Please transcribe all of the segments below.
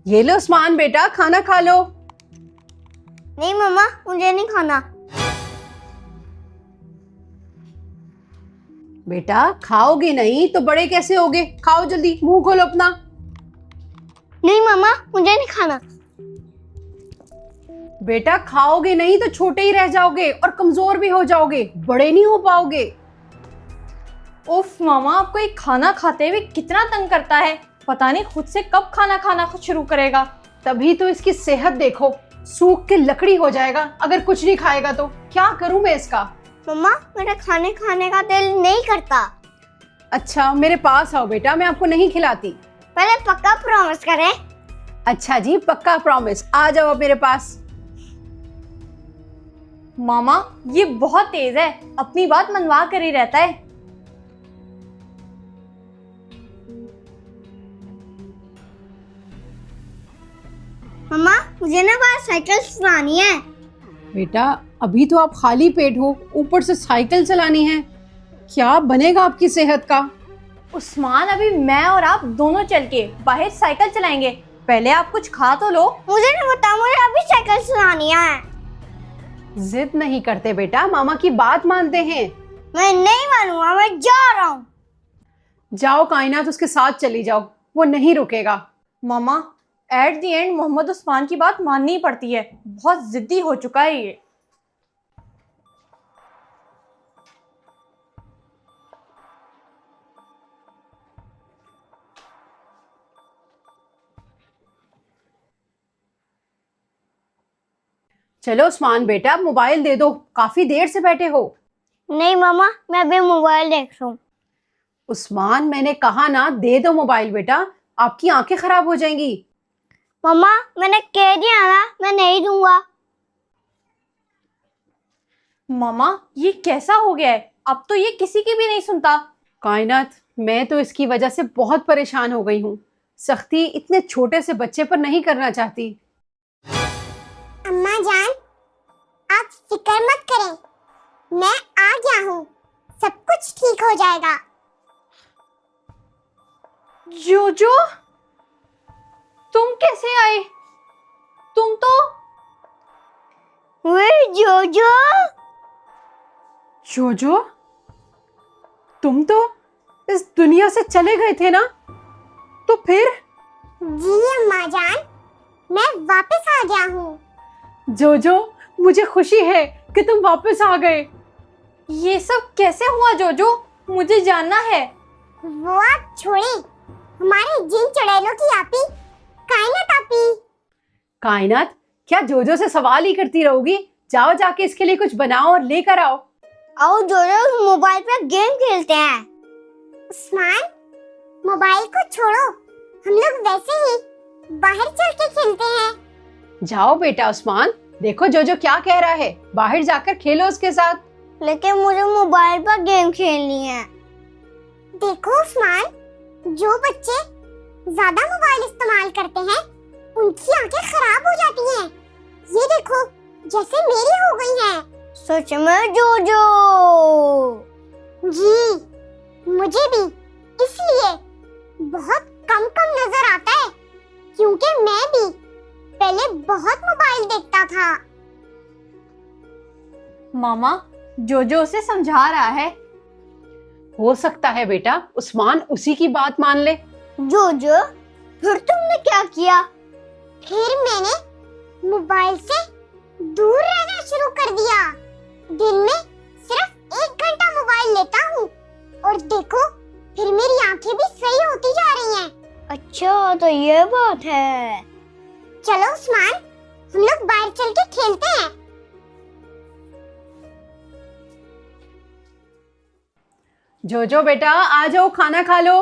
ये लो उस्मान बेटा, खाना खा लो। नहीं मम्मा, मुझे नहीं खाना। बेटा खाओगे नहीं तो बड़े कैसे होगे? खाओ जल्दी, मुंह खोलो अपना। नहीं मम्मा, मुझे नहीं खाना। बेटा खाओगे नहीं तो छोटे ही रह जाओगे और कमजोर भी हो जाओगे, बड़े नहीं हो पाओगे। उफ मामा, आपको ये खाना खाते हुए कितना तंग करता है। पता नहीं खुद से कब खाना खाना शुरू करेगा। तभी तो इसकी सेहत देखो, सूख के लकड़ी हो जाएगा अगर कुछ नहीं खाएगा तो। क्या करूं मैं इसका? मम्मा, मेरा खाने का दिल नहीं करता। अच्छा मेरे पास आओ बेटा, मैं आपको नहीं खिलाती। पहले पक्का प्रॉमिस करें। अच्छा जी पक्का प्रॉमिस, आ जाओ अब मेरे पास। मामा ये बहुत तेज है, अपनी बात मनवा कर ही रहता है। मम्मा, मुझे ना बाहर साइकिल चलानी है। बेटा अभी तो आप खाली पेट हो, ऊपर से साइकिल चलानी है। क्या बनेगा आपकी सेहत का? उस्मान, अभी मैं और आप दोनों चल के बाहर साइकिल चलाएंगे। पहले आप कुछ खा तो लो। मुझे नहीं पता, मुझे अभी साइकिल चलानी है। जिद नहीं करते बेटा, मामा की बात मानते हैं। मैं नहीं मानूंगा, मैं जा रहा हूँ। जाओ कायनात, उसके साथ चली जाओ, वो नहीं रुकेगा। मामा at the end Mohammad Usman की बात माननी पड़ती है, बहुत जिद्दी हो चुका है ये। चलो उस्मान बेटा मोबाइल दे दो, काफी देर से बैठे हो। नहीं मामा, मैं अभी मोबाइल देख रहा हूँ। उस्मान मैंने कहा ना, दे दो मोबाइल बेटा, आपकी आंखें खराब हो जाएंगी। मम्मा, मैंने कह दिया ना, मैं नहीं दूंगा। मामा ये कैसा हो गया है, अब तो ये किसी की भी नहीं सुनता। कायनात, मैं तो इसकी वजह से बहुत परेशान हो गई हूँ। सख्ती इतने छोटे से बच्चे पर नहीं करना चाहती। अम्मा जान, आप फिक्र मत करें, मैं आ गया हूँ, सब कुछ ठीक हो जाएगा। जोजो, तुम कैसे आए? तुम तो जोजो, जोजो, तुम तो इस दुनिया से चले गए थे ना, तो फिर? जी अम्मा जान, मैं वापस आ गया हूँ। जोजो मुझे खुशी है कि तुम वापस आ गए। ये सब कैसे हुआ जोजो, मुझे जानना है। वो आप छोड़े, हमारे जिन चुड़ैलों की आपी, कायनात आपी। कायनात, क्या जोजो से सवाल ही करती रहोगी? जाओ जाके इसके लिए कुछ बनाओ और लेकर आओ। आओ जोजो, मोबाइल पर गेम खेलते हैं। उस्मान, मोबाइल को छोड़ो, हम लोग वैसे ही बाहर चल के खेलते हैं। जाओ बेटा उस्मान, देखो जोजो क्या कह रहा है, बाहर जाकर खेलो उसके साथ। लेकिन मुझे मोबाइल पर गेम खेलनी है। देखो उस्मान, जो बच्चे ज्यादा मोबाइल इस्तेमाल करते हैं उनकी आंखें खराब हो जाती हैं। ये देखो, जैसे मेरी हो गई हैं। सच में जोजो? जी, मुझे भी इसलिए बहुत कम कम नजर आता है, क्योंकि मैं भी पहले बहुत मोबाइल देखता था। मामा जोजो उसे समझा रहा है। हो सकता है बेटा उस्मान उसी की बात मान ले। जोजो, फिर तुमने क्या किया? फिर मैंने मोबाइल से दूर रहना शुरू कर दिया। दिन में सिर्फ 1 घंटा मोबाइल लेता हूँ और देखो, फिर मेरी आंखें भी सही होती जा रही हैं। अच्छा, तो ये बात है। चलो उस्मान, हम लोग बाहर चल के खेलते हैं। जोजो बेटा आ जाओ, खाना खा लो।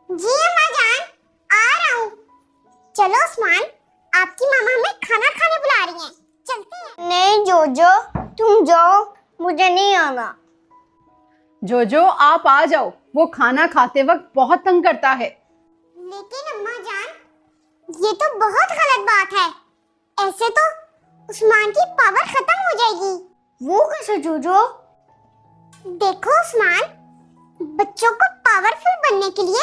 जी अम्मा जान, आ रहा हूँ। चलो उस्मान, आपकी मामा हमें खाना खाने बुला रही हैं, चलते हैं। नहीं जोजो, तुम जाओ, मुझे नहीं आना। जोजो आप आ जाओ, वो खाना खाते वक्त बहुत तंग करता है। लेकिन अम्मा जान, ये तो बहुत गलत बात है। ऐसे तो उस्मान की पावर खत्म हो जाएगी। वो कैसे जोजो? देखो उस्मान, बच्चों को पावरफुल बनने के लिए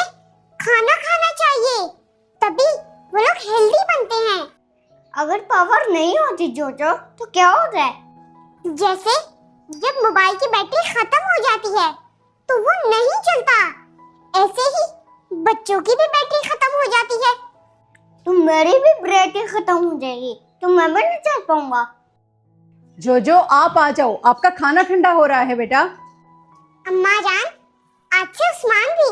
खाना खाना चाहिए, तभी अगर पावर नहीं होती जोजो तो क्या होता है? जैसे जब मोबाइल की बैटरी खत्म हो जाती है तो वो नहीं चलता, ऐसे ही बच्चों की भी बैटरी खत्म हो जाती है। तो मेरी भी बैटरी खत्म हो जाएगी तो मैं भी नहीं चल पाऊंगा। जोजो आप आ जाओ, आपका खाना ठंडा हो रहा है बेटा। अम्मा जान, आज से उस्मान भी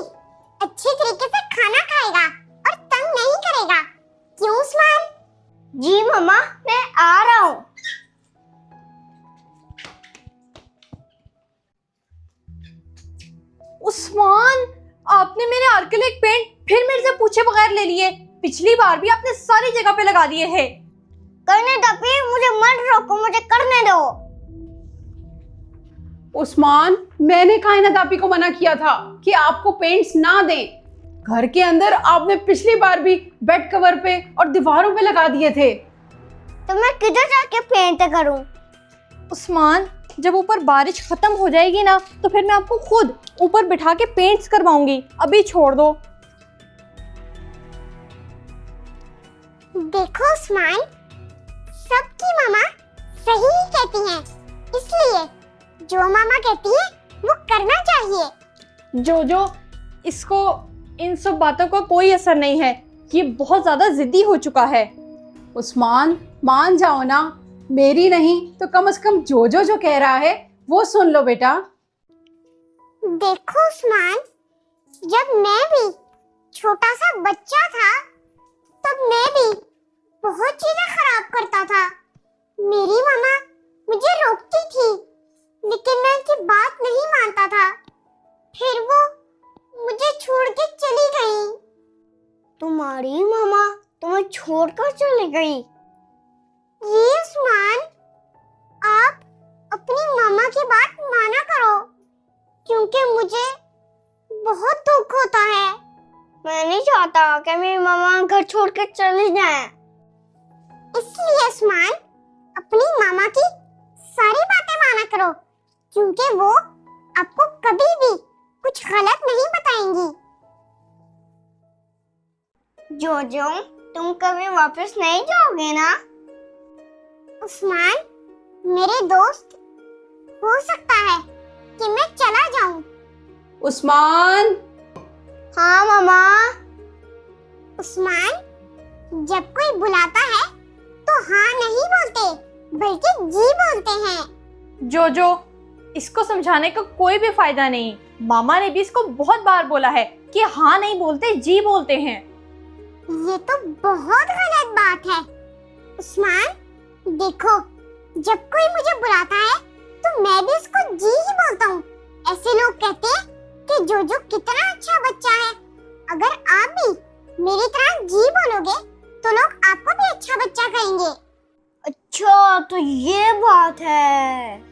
अच्छे तरीके से खाना खाएगा और तंग नहीं करेगा, क्यों उस्मान? जी मम्मा, मैं आ रहा हूँ। उस्मान, आपने मेरे आर्केलिक पेंट फिर मेरे से पूछे बगैर ले लिए। पिछली बार भी आपने सारी जगह पे लगा दिए हैं। करने दो प्लीज, मुझे मत रोको, मुझे करने दो। उस्मान, मैंने कायनात आपी को मना किया था कि आपको पेंट्स ना दें। घर के अंदर आपने पिछली बार भी बेड कवर पे और दीवारों पे लगा दिए थे। तो मैं किधर जाके पेंट करूं? उस्मान, जब ऊपर बारिश खत्म हो जाएगी ना तो फिर मैं आपको खुद ऊपर बिठा के पेंट्स करवाऊंगी। अभी छोड़ दो। देखो उस्मान, सबकी मामा सही ही कहती हैं, इसलिए जो मामा कहती है वो करना चाहिए। जोजो, इसको इन सब बातों का कोई असर नहीं है। ये बहुत ज्यादा जिद्दी हो चुका है। उस्मान, मान जाओ ना, मेरी नहीं तो कम से कम जोजो जो कह रहा है वो सुन लो बेटा। देखो उस्मान, जब मैं भी छोटा सा बच्चा था तब मैं भी बहुत चीजें खराब करता था। मेरी मामा मुझे रोकती थी लेकिन मैं उनकी बात नहीं मानता था, फिर वो मुझे छोड़ के चली गई। तुम्हारी मामा तुम्हें छोड़कर चली गई? ये उस्मान, आप अपनी मामा की बात माना करो, क्योंकि मुझे बहुत दुख होता है। मैं नहीं चाहता कि मेरी मामा घर छोड़ के चली जाए, इसलिए उस्मान अपनी मामा की सारी बातें माना करो, क्योंकि वो आपको कभी भी कुछ गलत नहीं बताएंगी। जोजो, तुम कभी वापस नहीं जाओगे ना? उस्मान, मेरे दोस्त, हो सकता है कि मैं चला जाऊं। उस्मान। हाँ मामा। उस्मान, जब कोई बुलाता है तो हाँ नहीं बोलते बल्कि जी बोलते हैं। जोजो, इसको समझाने का कोई भी फायदा नहीं। मामा ने भी इसको बहुत बार बोला है कि हाँ नहीं बोलते, जी बोलते हैं। ये तो बहुत गलत बात है। उस्मान, देखो, जब कोई मुझे बुलाता है तो मैं भी उसको जी ही बोलता हूँ। ऐसे लोग कहते हैं कि जोजो कितना अच्छा बच्चा है। अगर आप भी मेरी तरह जी बोलोगे तो लोग आपको भी अच्छा बच्चा कहेंगे। अच्छा, तो ये बात है।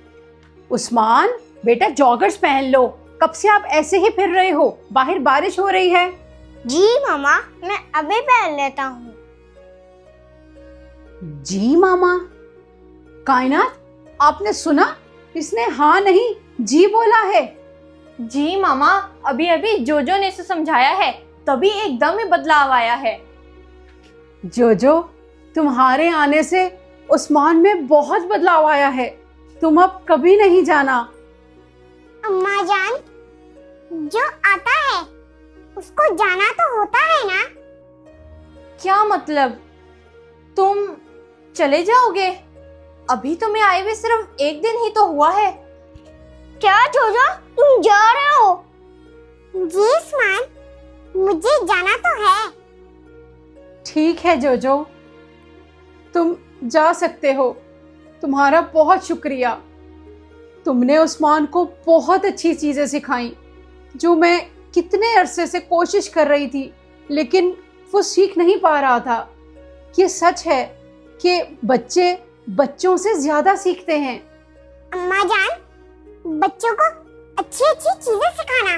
उस्मान बेटा, जॉगर्स पहन लो। कब से आप ऐसे ही फिर रहे हो? बाहर बारिश हो रही है। जी मामा, मैं अभी पहन लेता हूँ। जी मामा? कायनात, आपने सुना? इसने हाँ नहीं जी बोला है। जी मामा, अभी अभी जोजो ने इसे समझाया है, तभी एकदम ही बदलाव आया है। जोजो, तुम्हारे आने से उस्मान में बहुत बदलाव आया है। तुम अब कभी नहीं जाना। अम्मा जान, जो आता है उसको जाना तो होता है ना? क्या मतलब? तुम चले जाओगे? अभी तुम्हें आए हुए सिर्फ एक दिन ही तो हुआ है। क्या जोजो, तुम जा रहे हो? जी उस्मान, मुझे जाना तो है। ठीक है जोजो, तुम जा सकते हो। तुम्हारा बहुत शुक्रिया। तुमने उस्मान को बहुत अच्छी चीज़ें सिखाई जो मैं कितने अरसे से कोशिश कर रही थी, लेकिन वो सीख नहीं पा रहा था। ये सच है कि बच्चे बच्चों से ज़्यादा सीखते हैं। अम्मा जान, बच्चों को अच्छी अच्छी चीजें सिखाना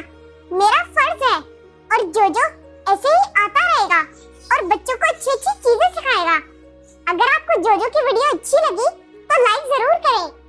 मेरा फर्ज है, और जोजो ऐसे ही आता रहेगा और बच्चों को अच्छी अच्छी चीजें सिखाएगा। अगर आपको जोजो की वीडियो अच्छी लगी तो लाइक जरूर करें।